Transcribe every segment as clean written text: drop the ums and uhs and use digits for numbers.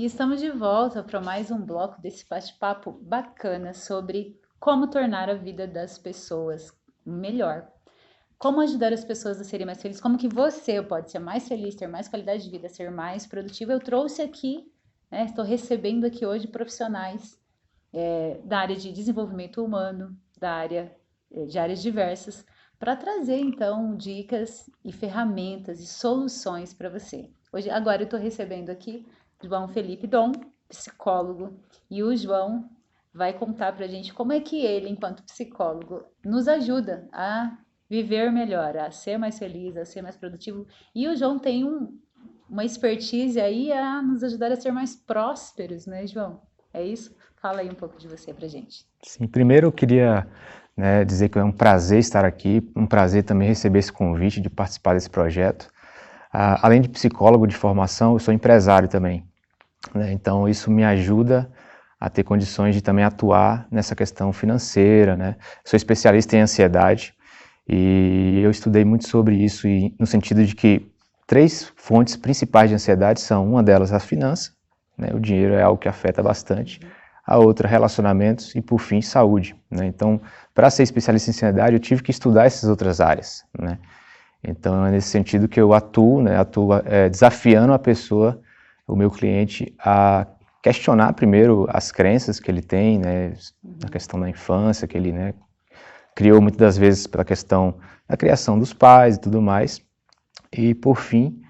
E estamos de volta para mais um bloco desse bate-papo bacana sobre como tornar a vida das pessoas melhor. Como ajudar as pessoas a serem mais felizes, como que você pode ser mais feliz, ter mais qualidade de vida, ser mais produtivo. Eu trouxe aqui, né, estou recebendo aqui hoje profissionais da área de desenvolvimento humano, da área de áreas diversas, para trazer então dicas e ferramentas e soluções para você. Agora eu estou recebendo aqui João Felipe Dom, psicólogo, e o João vai contar para a gente como é que ele, enquanto psicólogo, nos ajuda a viver melhor, a ser mais feliz, a ser mais produtivo. E o João tem uma expertise aí a nos ajudar a ser mais prósperos, né, João? É isso? Fala aí um pouco de você pra gente. Sim, primeiro eu queria dizer que é um prazer estar aqui, um prazer também receber esse convite de participar desse projeto. Além de psicólogo de formação, eu sou empresário também, né? Então isso me ajuda a ter condições de também atuar nessa questão financeira, né? Sou especialista em ansiedade e eu estudei muito sobre isso no sentido de que 3 fontes principais de ansiedade são, uma delas, a finança, né? O dinheiro é algo que afeta bastante. A outra, relacionamentos e, por fim, saúde, né? Então, para ser especialista em ansiedade, eu tive que estudar essas outras áreas, né? Então, é nesse sentido que eu atuo desafiando a pessoa, o meu cliente, a questionar primeiro as crenças que ele tem, né, na questão da infância, que ele, né, criou muitas das vezes pela questão da criação dos pais e tudo mais, e, por fim,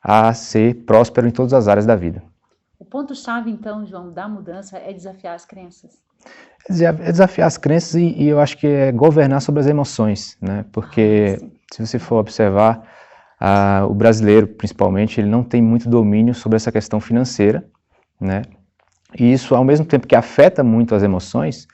a ser próspero em todas as áreas da vida. O ponto-chave, então, João, da mudança é desafiar as crenças. É desafiar as crenças e eu acho que é governar sobre as emoções, né? Porque se você for observar, o brasileiro, principalmente, ele não tem muito domínio sobre essa questão financeira, né? E isso, ao mesmo tempo que afeta muito as emoções,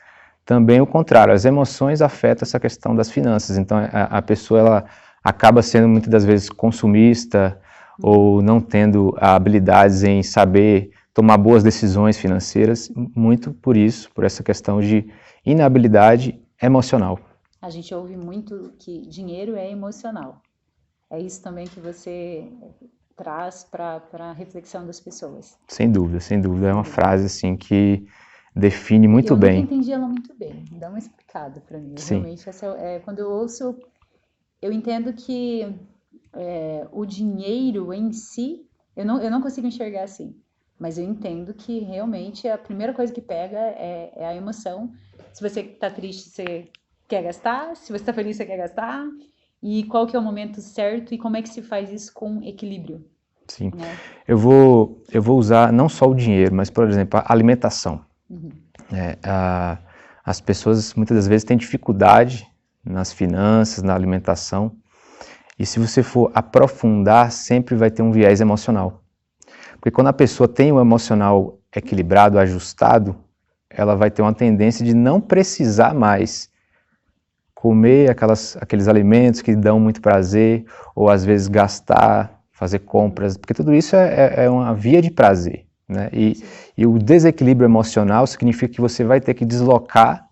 também o contrário, as emoções afetam essa questão das finanças. Então, a pessoa ela acaba sendo muitas das vezes consumista ou não tendo habilidades em saber tomar boas decisões financeiras, muito por isso, por essa questão de inabilidade emocional. A gente ouve muito que dinheiro é emocional. É isso também que você traz para a reflexão das pessoas. Sem dúvida, sem dúvida. É uma frase assim que define muito bem. Eu nunca entendi ela muito bem. Dá uma explicada para mim. Sim. Realmente, quando eu ouço, eu entendo que o dinheiro em si, eu não consigo enxergar assim. Mas eu entendo que realmente a primeira coisa que pega é a emoção. Se você está triste, você quer gastar. Se você está feliz, você quer gastar. E qual que é o momento certo e como é que se faz isso com equilíbrio? Sim. Né? Eu vou usar não só o dinheiro, mas, por exemplo, a alimentação. As pessoas muitas das vezes têm dificuldade nas finanças, na alimentação. E se você for aprofundar, sempre vai ter um viés emocional. Porque quando a pessoa tem o emocional equilibrado, ajustado, ela vai ter uma tendência de não precisar mais comer aqueles alimentos que dão muito prazer, ou às vezes gastar, fazer compras, porque tudo isso é uma via de prazer, né? E o desequilíbrio emocional significa que você vai ter que deslocar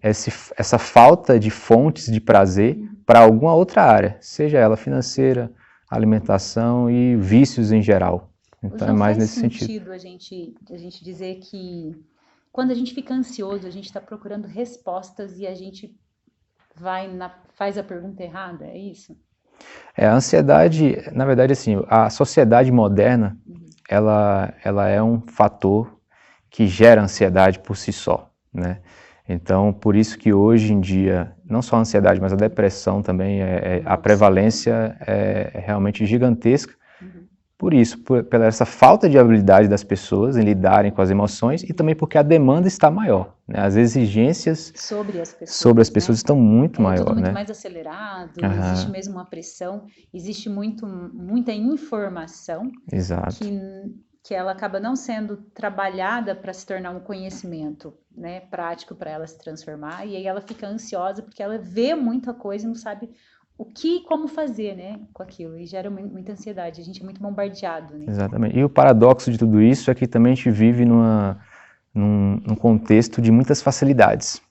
essa falta de fontes de prazer para alguma outra área, seja ela financeira, alimentação e vícios em geral. Então é mais nesse sentido. Faz sentido a gente dizer que quando a gente fica ansioso, a gente está procurando respostas e a gente faz a pergunta errada, é isso? A ansiedade, na verdade, assim, a sociedade moderna, ela é um fator que gera ansiedade por si só, né? Então, por isso que hoje em dia, não só a ansiedade, mas a depressão também, a prevalência é realmente gigantesca. Por isso, pela essa falta de habilidade das pessoas em lidarem com as emoções e também porque a demanda está maior, né? As exigências sobre as pessoas estão muito maiores. Tudo muito né? mais acelerado, existe mesmo uma pressão, existe muita informação. Exato. Que ela acaba não sendo trabalhada para se tornar um conhecimento, né, prático para ela se transformar, e aí ela fica ansiosa porque ela vê muita coisa e não sabe como fazer, né, com aquilo, e gera muita ansiedade, a gente é muito bombardeado, né? Exatamente, e o paradoxo de tudo isso é que também a gente vive num contexto de muitas facilidades.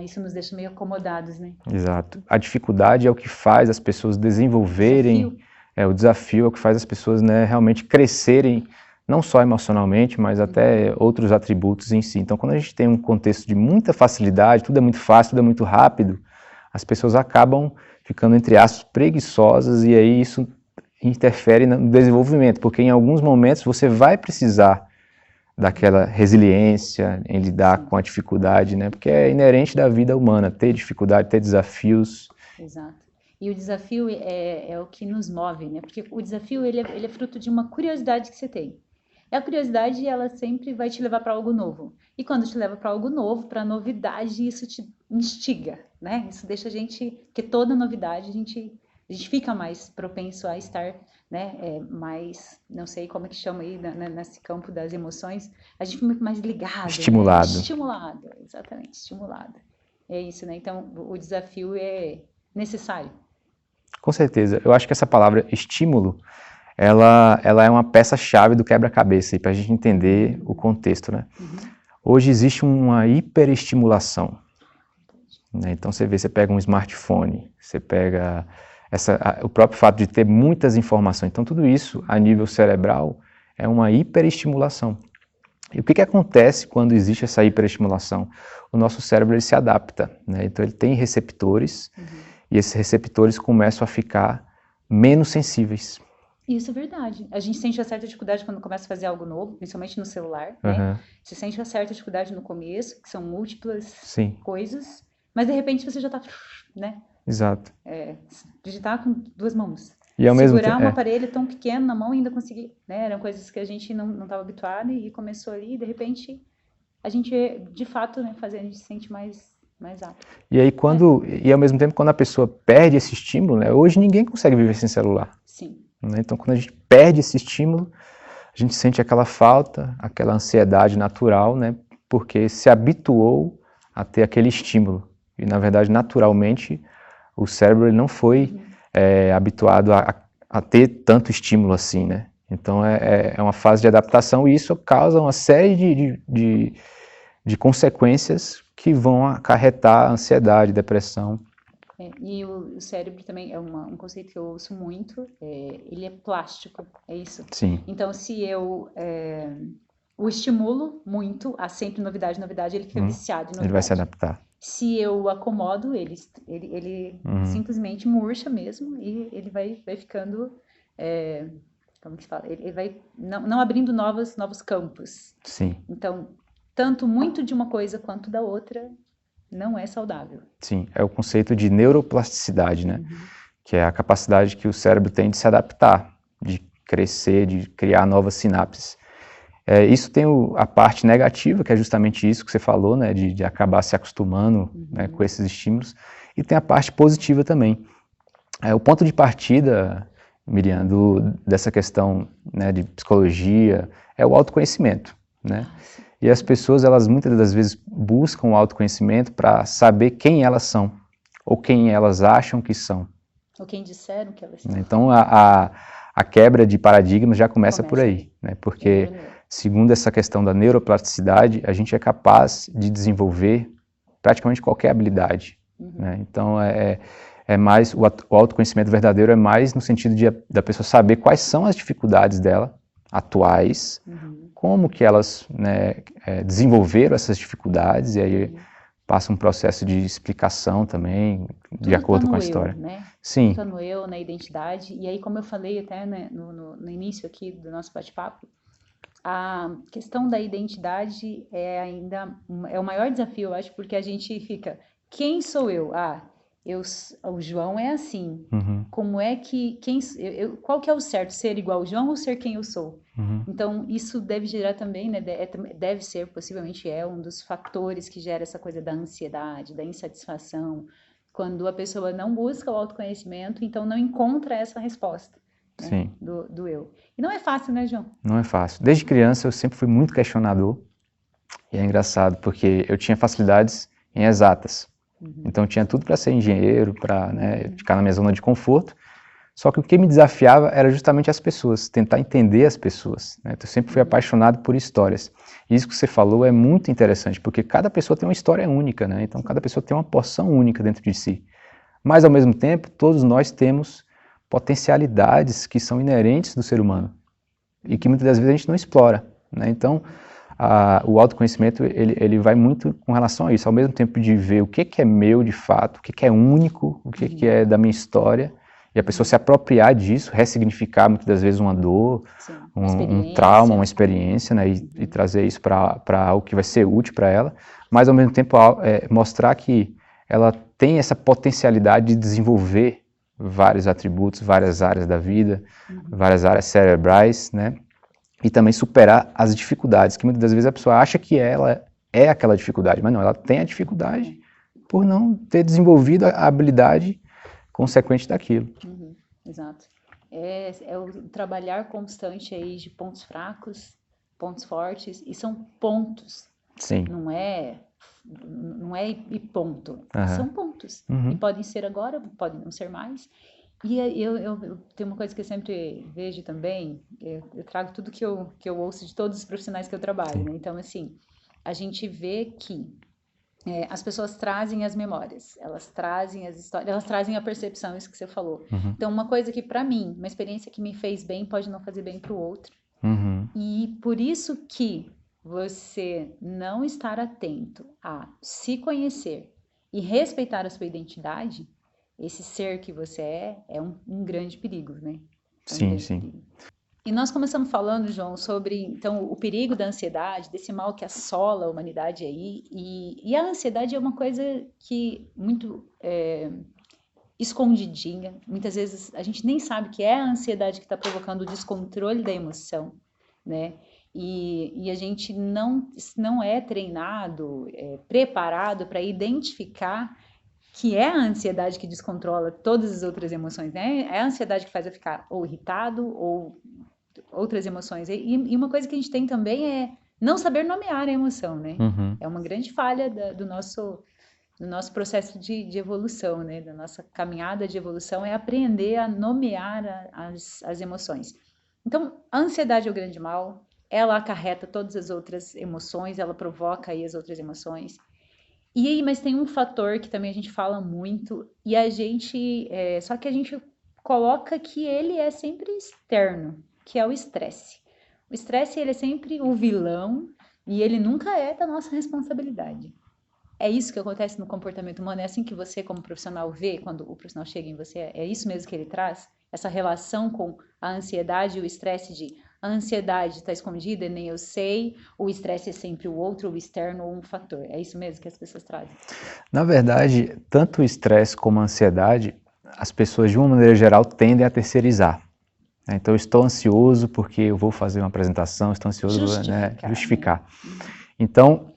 Isso nos deixa meio acomodados, né? Exato, a dificuldade é o que faz as pessoas desenvolverem, o desafio é o que faz as pessoas, né, realmente crescerem não só emocionalmente, mas até outros atributos em si. Então, quando a gente tem um contexto de muita facilidade, tudo é muito fácil, tudo é muito rápido, as pessoas acabam ficando, entre aspas, preguiçosas, e aí isso interfere no desenvolvimento, porque em alguns momentos você vai precisar daquela resiliência em lidar com a dificuldade, né? Porque é inerente da vida humana, ter dificuldade, ter desafios. Exato. E o desafio é o que nos move, né? Porque o desafio, ele é fruto de uma curiosidade que você tem. E a curiosidade, ela sempre vai te levar para algo novo. E quando te leva para algo novo, para novidade, isso te instiga, né? Isso deixa a gente, porque toda novidade a gente fica mais propenso a estar, né? Mais, não sei como é que chama aí nesse campo das emoções, a gente fica muito mais ligado, Estimulado. né? Estimulado, exatamente, estimulado. É isso, né? Então, o desafio é necessário. Com certeza. Eu acho que essa palavra estímulo, ela é uma peça-chave do quebra-cabeça, para a gente entender o contexto, né? Hoje existe uma hiperestimulação, né? Então você pega um smartphone, você pega o próprio fato de ter muitas informações. Então tudo isso, a nível cerebral, é uma hiperestimulação. E o que acontece quando existe essa hiperestimulação? O nosso cérebro ele se adapta, né? Então ele tem receptores, e esses receptores começam a ficar menos sensíveis. Isso é verdade. A gente sente uma certa dificuldade quando começa a fazer algo novo, principalmente no celular, né? Você sente uma certa dificuldade no começo, que são múltiplas coisas, mas de repente você já tá, né? Exato. Digitar com 2 mãos. E ao mesmo Segurar um aparelho tão pequeno na mão e ainda conseguir, né? Eram coisas que a gente não estava habituado e começou ali, e de repente a gente, de fato, né, a gente se sente mais apto. E aí e ao mesmo tempo quando a pessoa perde esse estímulo, né? Hoje ninguém consegue viver sem celular. Sim. Né? Então quando a gente perde esse estímulo, a gente sente aquela falta, aquela ansiedade natural, né? Porque se habituou a ter aquele estímulo. E na verdade, naturalmente, o cérebro ele não foi habituado a ter tanto estímulo assim, né? Então é uma fase de adaptação, e isso causa uma série de consequências que vão acarretar ansiedade, depressão. E o cérebro também é um conceito que eu ouço muito, ele é plástico, é isso? Sim. Então, se eu o estimulo muito a sempre novidade, ele fica viciado em novidade. Ele vai se adaptar. Se eu o acomodo, ele simplesmente murcha mesmo, e ele vai ficando, como que se fala? Ele vai não abrindo novos campos. Sim. Então, tanto muito de uma coisa quanto da outra não é saudável. Sim, é o conceito de neuroplasticidade, né? Que é a capacidade que o cérebro tem de se adaptar, de crescer, de criar novas sinapses. Isso tem a parte negativa, que é justamente isso que você falou, né? De acabar se acostumando, né, com esses estímulos. E tem a parte positiva também. O ponto de partida, Miriam, dessa questão, né, de psicologia é o autoconhecimento, né? E as pessoas, elas muitas das vezes buscam o autoconhecimento para saber quem elas são, ou quem elas acham que são. Ou quem disseram que elas são. Então, a quebra de paradigmas já começa por aí, né? Porque, segundo essa questão da neuroplasticidade, a gente é capaz de desenvolver praticamente qualquer habilidade, né? Então, mais o autoconhecimento verdadeiro é mais no sentido da pessoa saber quais são as dificuldades dela, atuais, como que elas, né, desenvolveram essas dificuldades, e aí passa um processo de explicação também, de acordo com a história. Né? Sim. Tudo no eu, na identidade, e aí como eu falei até, né, no início aqui do nosso bate-papo, a questão da identidade ainda é o maior desafio, eu acho, porque a gente fica, quem sou eu? O João é assim. Como é que qual que é o certo? Ser igual ao João ou ser quem eu sou? Então isso deve gerar também, né? Deve ser, possivelmente um dos fatores que gera essa coisa da ansiedade, da insatisfação, quando a pessoa não busca o autoconhecimento, então não encontra essa resposta, né? Sim. do eu. E não é fácil, né, João? Não é fácil. Desde criança eu sempre fui muito questionador, e é engraçado porque eu tinha facilidades em exatas. Então eu tinha tudo para ser engenheiro, para, né, ficar na minha zona de conforto, só que o que me desafiava era justamente as pessoas, tentar entender as pessoas, né? Eu sempre fui apaixonado por histórias. E isso que você falou é muito interessante, porque cada pessoa tem uma história única, né? Então cada pessoa tem uma porção única dentro de si. Mas ao mesmo tempo, todos nós temos potencialidades que são inerentes do ser humano. e que muitas das vezes a gente não explora, né? Então, o autoconhecimento, ele vai muito com relação a isso, ao mesmo tempo de ver o que é meu de fato, o que é único, o que é da minha história, e a pessoa se apropriar disso, ressignificar muitas das vezes uma dor, Sim, um trauma, uma experiência, né, e trazer isso para algo que vai ser útil para ela, mas ao mesmo tempo mostrar que ela tem essa potencialidade de desenvolver vários atributos, várias áreas da vida, várias áreas cerebrais, né, e também superar as dificuldades, que muitas das vezes a pessoa acha que ela é aquela dificuldade, mas não, ela tem a dificuldade por não ter desenvolvido a habilidade consequente daquilo. Exato. É o trabalhar constante aí de pontos fracos, pontos fortes, e são pontos. Sim. Não é e ponto. São pontos. E podem ser agora, podem não ser mais. E eu tenho uma coisa que eu sempre vejo também, eu trago tudo que eu ouço de todos os profissionais que eu trabalho, né? Então, assim, a gente vê que as pessoas trazem as memórias, elas trazem as histórias, elas trazem a percepção, isso que você falou. Então, uma coisa que para mim, uma experiência que me fez bem, pode não fazer bem para o outro. E por isso que você não estar atento a se conhecer e respeitar a sua identidade, esse ser que você é um grande perigo, né? Sim. Perigo. E nós começamos falando, João, sobre então o perigo da ansiedade, desse mal que assola a humanidade aí, e a ansiedade é uma coisa que muito escondidinha, muitas vezes a gente nem sabe que é a ansiedade que está provocando o descontrole da emoção, né? E a gente não é treinado, preparado para identificar que é a ansiedade que descontrola todas as outras emoções, né? É a ansiedade que faz eu ficar ou irritado ou outras emoções. E uma coisa que a gente tem também é não saber nomear a emoção, né? É uma grande falha do nosso processo de evolução, né? Da nossa caminhada de evolução é aprender a nomear as emoções. Então, a ansiedade é o grande mal, ela acarreta todas as outras emoções, ela provoca aí as outras emoções. E aí, mas tem um fator que também a gente fala muito, e a gente, só que a gente coloca que ele é sempre externo, que é o estresse. O estresse, ele é sempre o vilão, e ele nunca é da nossa responsabilidade. É isso que acontece no comportamento humano, é assim que você, como profissional, vê quando o profissional chega em você, é isso mesmo que ele traz? Essa relação com a ansiedade e o estresse de a ansiedade está escondida, nem eu sei, o estresse é sempre o outro, o externo ou um fator. É isso mesmo que as pessoas trazem? Na verdade, tanto o estresse como a ansiedade, as pessoas, de uma maneira geral, tendem a terceirizar. Então, eu estou ansioso porque eu vou fazer uma apresentação, estou ansioso para justificar. Então,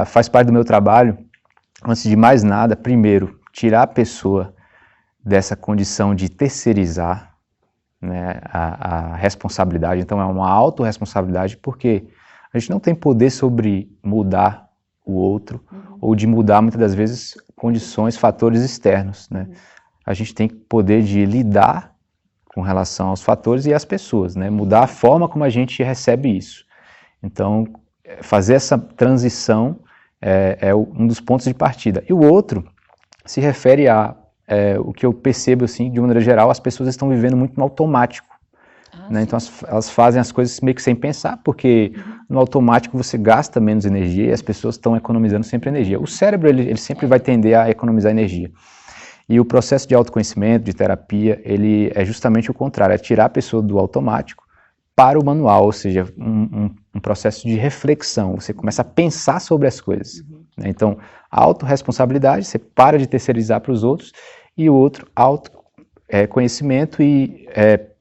faz parte do meu trabalho, antes de mais nada, primeiro, tirar a pessoa dessa condição de terceirizar, né, a responsabilidade. Então é uma autorresponsabilidade, porque a gente não tem poder sobre mudar o outro, ou de mudar muitas das vezes condições, fatores externos, né? A gente tem poder de lidar com relação aos fatores e às pessoas, né? Mudar a forma como a gente recebe isso. Então, fazer essa transição é um dos pontos de partida. E o outro se refere a o que eu percebo, assim, de uma maneira geral, as pessoas estão vivendo muito no automático. Né? Então, elas fazem as coisas meio que sem pensar, porque no automático você gasta menos energia e as pessoas estão economizando sempre energia. O cérebro, ele sempre vai tender a economizar energia. E o processo de autoconhecimento, de terapia, ele é justamente o contrário, é tirar a pessoa do automático para o manual, ou seja, um processo de reflexão. Você começa a pensar sobre as coisas. Né? Então, a autorresponsabilidade, você para de terceirizar para os outros, e o outro, autoconhecimento e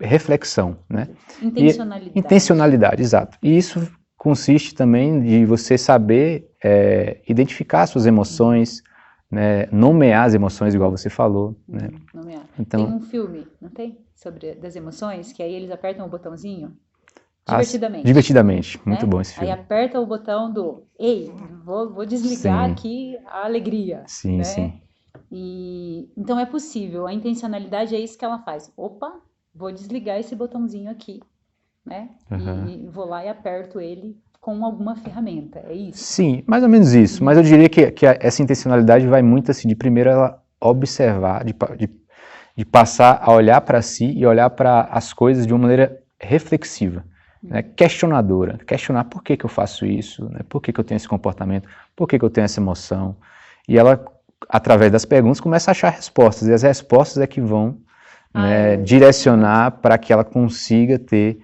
reflexão. Né? Intencionalidade. Intencionalidade, exato. E isso consiste também de você saber identificar suas emoções, né? Nomear as emoções, igual você falou. Né? Nomear. Então, tem um filme, não tem? Das emoções, que aí eles apertam o botãozinho. Divertidamente. Divertidamente, muito bom esse filme. Aí aperta o botão do, ei, vou desligar aqui a alegria. Sim, né? sim. E então é possível, a intencionalidade é isso que ela faz. Opa, vou desligar esse botãozinho aqui, né? E vou lá e aperto ele com alguma ferramenta, é isso? Sim, mais ou menos isso, mas eu diria que essa intencionalidade vai muito assim, de primeiro ela observar, de passar a olhar para si e olhar para as coisas de uma maneira reflexiva. né, questionadora, questionar por que que eu faço isso, né, por que que eu tenho esse comportamento, por que que eu tenho essa emoção. E ela, através das perguntas, começa a achar respostas, e as respostas é que vão, né, direcionar para que ela consiga ter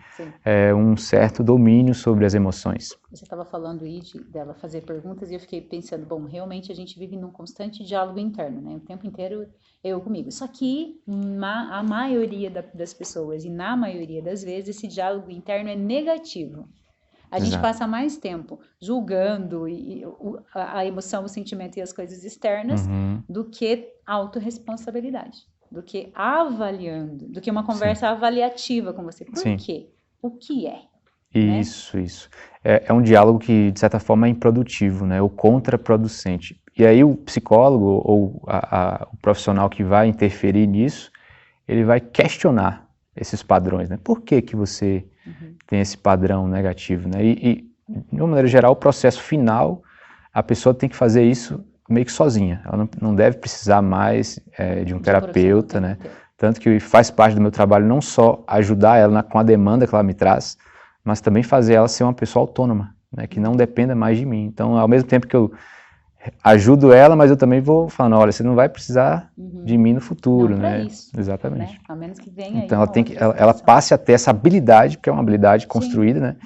um certo domínio sobre as emoções. Você estava falando aí dela fazer perguntas e eu fiquei pensando, bom, realmente a gente vive num constante diálogo interno, né? O tempo inteiro eu comigo. Só que a maioria das pessoas e na maioria das vezes esse diálogo interno é negativo. A gente passa mais tempo julgando a emoção, o sentimento e as coisas externas do que autorresponsabilidade, do que avaliando, do que uma conversa avaliativa com você. Por quê? O que é? Isso, isso. É um diálogo que, de certa forma, é improdutivo, né? Ou contraproducente. E aí o psicólogo ou o profissional que vai interferir nisso, ele vai questionar esses padrões, né? Por que que você tem esse padrão negativo, né? E, de uma maneira geral, o processo final, a pessoa tem que fazer isso meio que sozinha. Ela não deve precisar mais de um terapeuta, né? Tanto que faz parte do meu trabalho não só ajudar ela com a demanda que ela me traz, mas também fazer ela ser uma pessoa autônoma, né, que não dependa mais de mim. Então, ao mesmo tempo que eu ajudo ela, mas eu também vou falando, olha, você não vai precisar de mim no futuro, né? Isso, exatamente. Né? A menos que venha então, ela passe a ter essa habilidade, porque é uma habilidade construída, né,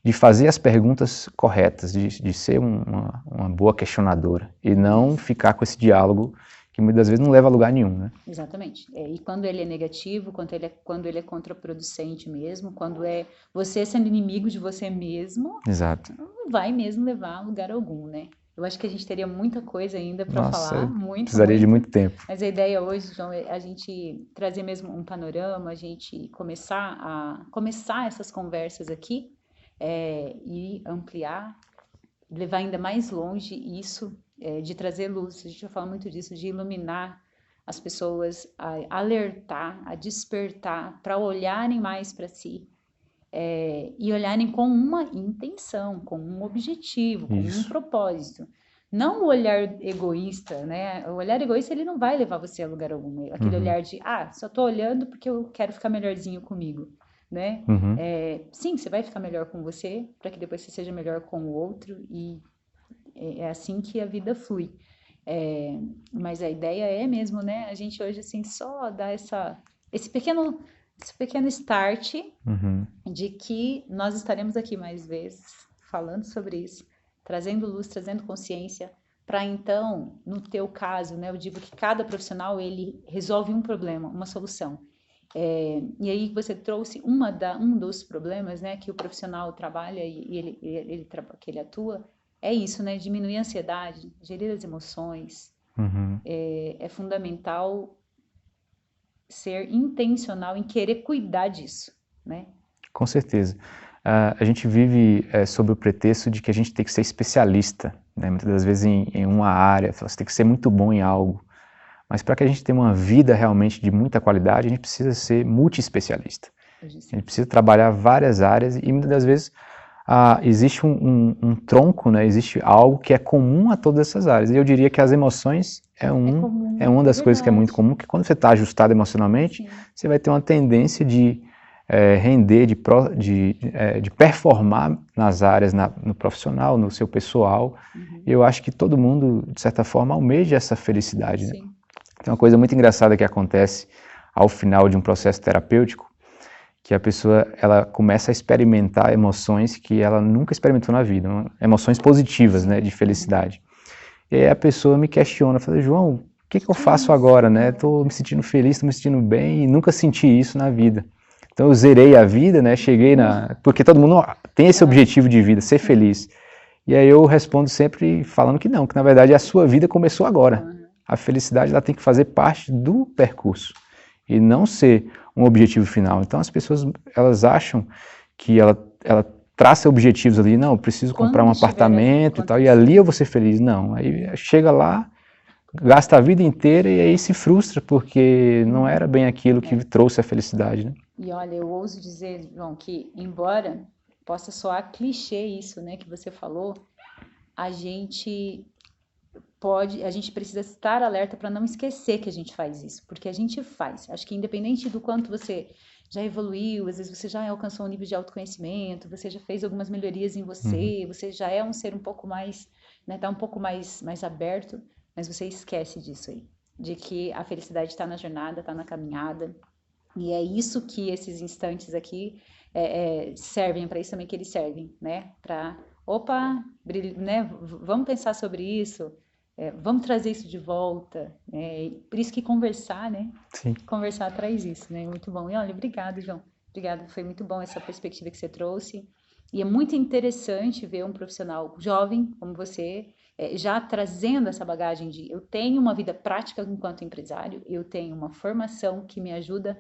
de fazer as perguntas corretas, de ser uma boa questionadora e não ficar com esse diálogo que muitas vezes não leva a lugar nenhum, né? Exatamente. E quando ele é negativo, quando ele é contraproducente mesmo, quando é você sendo inimigo de você mesmo, não vai mesmo levar a lugar algum, né? Eu acho que a gente teria muita coisa ainda para falar, precisaria de muito tempo. Mas a ideia hoje, João, é a gente trazer mesmo um panorama, a gente começar essas conversas aqui e ampliar, levar ainda mais longe isso, de trazer luz. A gente já fala muito disso, de iluminar as pessoas, a alertar, a despertar, para olharem mais para si e olharem com uma intenção, com um objetivo, com um propósito. Não o olhar egoísta, né? O olhar egoísta, ele não vai levar você a lugar algum. Aquele olhar de, só tô olhando porque eu quero ficar melhorzinho comigo, né? Sim, você vai ficar melhor com você, para que depois você seja melhor com o outro, e é assim que a vida flui. Mas a ideia é mesmo, né? A gente hoje, assim, só dá esse pequeno start de que nós estaremos aqui mais vezes falando sobre isso, trazendo luz, trazendo consciência, para então, no teu caso, né, eu digo que cada profissional ele resolve um problema, uma solução. E aí você trouxe um dos problemas, né, que o profissional trabalha que ele atua, é isso, né, diminuir a ansiedade, gerir as emoções. É fundamental ser intencional em querer cuidar disso, né? Com certeza. A gente vive sob o pretexto de que a gente tem que ser especialista, né? Muitas das vezes em uma área, você tem que ser muito bom em algo. Mas para que a gente tenha uma vida realmente de muita qualidade, a gente precisa ser multi-especialista. A gente precisa trabalhar várias áreas e muitas das vezes existe um tronco, né? Existe algo que é comum a todas essas áreas. E eu diria que as emoções é uma das coisas que é muito comum, que quando você está ajustado emocionalmente, você vai ter uma tendência de render, de performar nas áreas, no profissional, no seu pessoal. E eu acho que todo mundo, de certa forma, almeja essa felicidade, né? Tem uma coisa muito engraçada que acontece ao final de um processo terapêutico, que a pessoa ela começa a experimentar emoções que ela nunca experimentou na vida, emoções positivas, né, de felicidade. E aí a pessoa me questiona, fala, João, o que eu faço agora, né? Estou me sentindo feliz, estou me sentindo bem e nunca senti isso na vida. Então eu zerei a vida, né? Cheguei porque todo mundo tem esse objetivo de vida, ser feliz. E aí eu respondo sempre falando que não, que na verdade a sua vida começou agora. A felicidade ela tem que fazer parte do percurso e não ser um objetivo final. Então as pessoas elas acham que ela traça objetivos ali, não, eu preciso comprar um apartamento e tal, e ali eu vou ser feliz. Não, aí chega lá, gasta a vida inteira e aí se frustra porque não era bem aquilo que trouxe a felicidade, né? E olha, eu ouso dizer, João, que embora possa soar clichê isso, né, que você falou, a gente precisa estar alerta para não esquecer que a gente faz isso, porque a gente faz. Acho que independente do quanto você já evoluiu, às vezes você já alcançou um nível de autoconhecimento, você já fez algumas melhorias em Uhum. você já é um ser um pouco mais, né, tá um pouco mais aberto, mas você esquece disso aí, de que a felicidade está na jornada, está na caminhada, e é isso que esses instantes aqui servem, para isso também que eles servem, né? Para, opa, né? Vamos pensar sobre isso, vamos trazer isso de volta. Por isso que conversar, né? Sim. Conversar traz isso, né? Muito bom. E olha, obrigado, João. Obrigado, foi muito bom essa perspectiva que você trouxe. E é muito interessante ver um profissional jovem como você, já trazendo essa bagagem de eu tenho uma vida prática enquanto empresário, eu tenho uma formação que me ajuda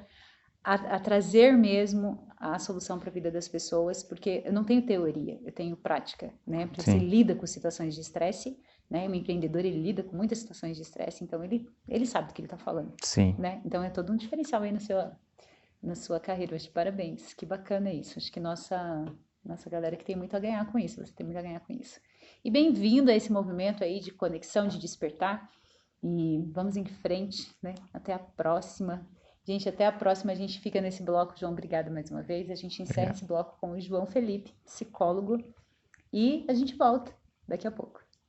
a trazer mesmo a solução para a vida das pessoas, porque eu não tenho teoria, eu tenho prática, né? Porque você Sim. lida com situações de estresse, né? O empreendedor, ele lida com muitas situações de estresse, então ele sabe do que ele está falando, Sim. né? Então é todo um diferencial aí na sua carreira. Acho parabéns, que bacana isso. Acho que nossa galera que tem muito a ganhar com isso, você tem muito a ganhar com isso. E bem-vindo a esse movimento aí de conexão, de despertar. E vamos em frente, né? Até a próxima. Gente, até a próxima. A gente fica nesse bloco. João, obrigada mais uma vez. A gente encerra Obrigado. esse bloco com o João Felipe, psicólogo. E a gente volta daqui a pouco.